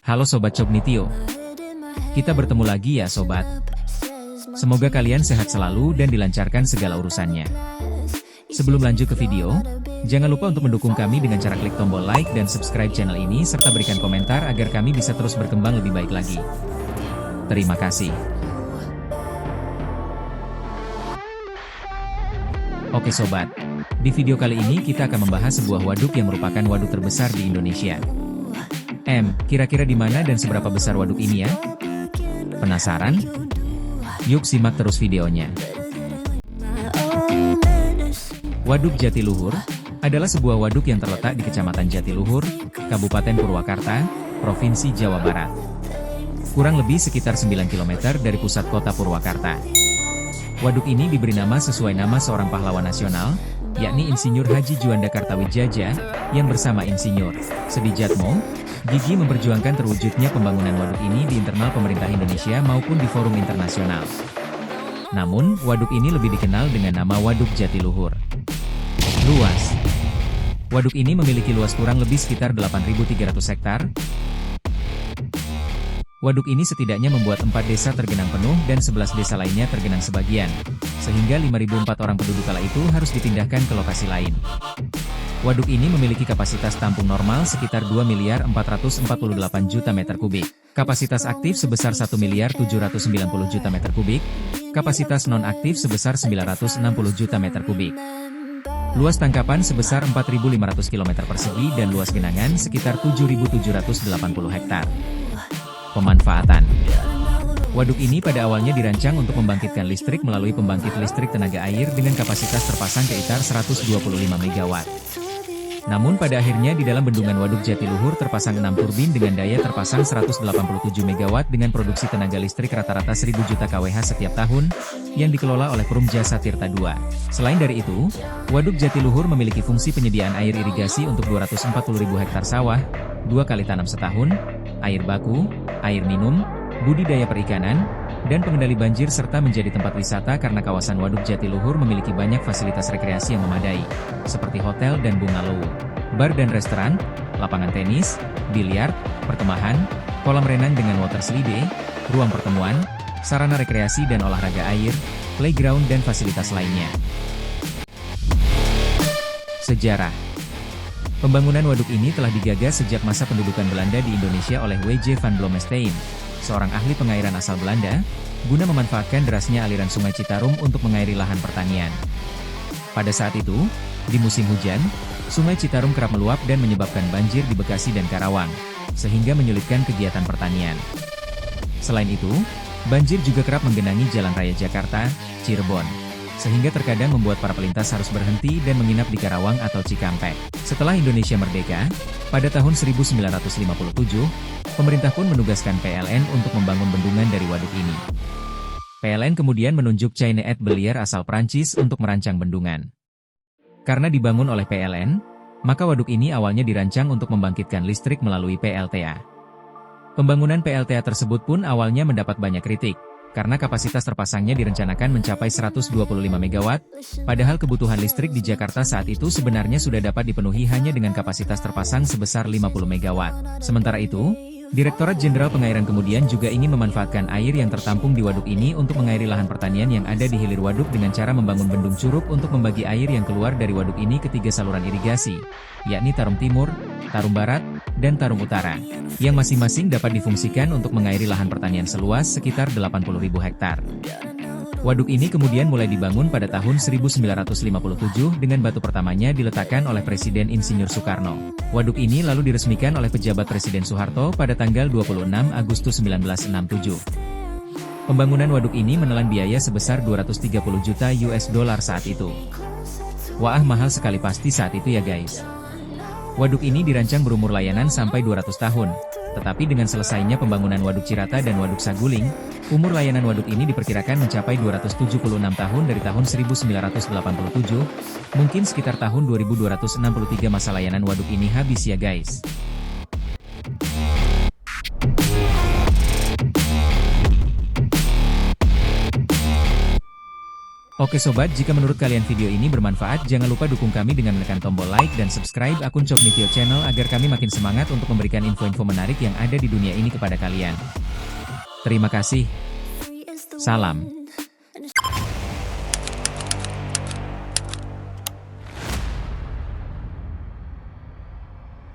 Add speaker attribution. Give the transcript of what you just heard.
Speaker 1: Halo Sobat Cognitio. Kita bertemu lagi ya Sobat. Semoga kalian sehat selalu dan dilancarkan segala urusannya. Sebelum lanjut ke video, jangan lupa untuk mendukung kami dengan cara klik tombol like dan subscribe channel ini serta berikan komentar agar kami bisa terus berkembang lebih baik lagi. Terima kasih. Oke Sobat, di video kali ini kita akan membahas sebuah waduk yang merupakan waduk terbesar di Indonesia. Kira-kira di mana dan seberapa besar waduk ini ya? Penasaran? Yuk simak terus videonya. Waduk Jatiluhur adalah sebuah waduk yang terletak di Kecamatan Jatiluhur, Kabupaten Purwakarta, Provinsi Jawa Barat. Kurang lebih sekitar 9 km dari pusat kota Purwakarta. Waduk ini diberi nama sesuai nama seorang pahlawan nasional, yakni Insinyur Haji Juanda Kartawijaya, yang bersama Insinyur Sedijatmo gigih memperjuangkan terwujudnya pembangunan waduk ini di internal pemerintah Indonesia maupun di forum internasional. Namun, waduk ini lebih dikenal dengan nama Waduk Jatiluhur. Luas. Waduk ini memiliki luas kurang lebih sekitar 8.300 hektar. Waduk ini setidaknya membuat 4 desa tergenang penuh dan 11 desa lainnya tergenang sebagian, sehingga 5.004 orang penduduk kala itu harus dipindahkan ke lokasi lain. Waduk ini memiliki kapasitas tampung normal sekitar 2.448 juta meter kubik, kapasitas aktif sebesar 1.790 juta meter kubik, kapasitas non-aktif sebesar 960 juta meter kubik. Luas tangkapan sebesar 4.500 km persegi dan luas genangan sekitar 7.780 hektar. Pemanfaatan. Waduk ini pada awalnya dirancang untuk membangkitkan listrik melalui pembangkit listrik tenaga air dengan kapasitas terpasang keitar 125 MW. Namun pada akhirnya di dalam bendungan Waduk Jatiluhur terpasang 6 turbin dengan daya terpasang 187 MW dengan produksi tenaga listrik rata-rata 1.000 juta kWh setiap tahun, yang dikelola oleh Perum Jasa Tirta II. Selain dari itu, Waduk Jatiluhur memiliki fungsi penyediaan air irigasi untuk 240.000 hektar sawah, 2 kali tanam setahun, air baku, air minum, budidaya perikanan, dan pengendali banjir serta menjadi tempat wisata karena kawasan Waduk Jatiluhur memiliki banyak fasilitas rekreasi yang memadai, seperti hotel dan bungalow, bar dan restoran, lapangan tenis, biliar, perkemahan, kolam renang dengan water slide, ruang pertemuan, sarana rekreasi dan olahraga air, playground dan fasilitas lainnya. Sejarah. Pembangunan waduk ini telah digagas sejak masa pendudukan Belanda di Indonesia oleh W.J. van Blommestein, seorang ahli pengairan asal Belanda, guna memanfaatkan derasnya aliran Sungai Citarum untuk mengairi lahan pertanian. Pada saat itu, di musim hujan, Sungai Citarum kerap meluap dan menyebabkan banjir di Bekasi dan Karawang, sehingga menyulitkan kegiatan pertanian. Selain itu, banjir juga kerap menggenangi Jalan Raya Jakarta, Cirebon, sehingga terkadang membuat para pelintas harus berhenti dan menginap di Karawang atau Cikampek. Setelah Indonesia merdeka, pada tahun 1957, pemerintah pun menugaskan PLN untuk membangun bendungan dari waduk ini. PLN kemudian menunjuk Chine et Bellier asal Prancis untuk merancang bendungan. Karena dibangun oleh PLN, maka waduk ini awalnya dirancang untuk membangkitkan listrik melalui PLTA. Pembangunan PLTA tersebut pun awalnya mendapat banyak kritik, karena kapasitas terpasangnya direncanakan mencapai 125 MW, padahal kebutuhan listrik di Jakarta saat itu sebenarnya sudah dapat dipenuhi hanya dengan kapasitas terpasang sebesar 50 MW. Sementara itu, Direktorat Jenderal Pengairan kemudian juga ingin memanfaatkan air yang tertampung di waduk ini untuk mengairi lahan pertanian yang ada di hilir waduk dengan cara membangun bendung curug untuk membagi air yang keluar dari waduk ini ke 3 saluran irigasi, yakni Tarum Timur, Tarum Barat, dan Tarum Utara, yang masing-masing dapat difungsikan untuk mengairi lahan pertanian seluas sekitar 80.000 hektar. Waduk ini kemudian mulai dibangun pada tahun 1957 dengan batu pertamanya diletakkan oleh Presiden Insinyur Soekarno. Waduk ini lalu diresmikan oleh pejabat Presiden Soeharto pada tanggal 26 Agustus 1967. Pembangunan waduk ini menelan biaya sebesar 230 juta US dollar saat itu. Wah, mahal sekali pasti saat itu ya guys. Waduk ini dirancang berumur layanan sampai 200 tahun. Tetapi dengan selesainya pembangunan Waduk Cirata dan Waduk Saguling, umur layanan waduk ini diperkirakan mencapai 276 tahun dari tahun 1987, mungkin sekitar tahun 2263 masa layanan waduk ini habis ya guys. Oke sobat, jika menurut kalian video ini bermanfaat, jangan lupa dukung kami dengan menekan tombol like dan subscribe akun Coknitio Channel agar kami makin semangat untuk memberikan info-info menarik yang ada di dunia ini kepada kalian. Terima kasih. Salam.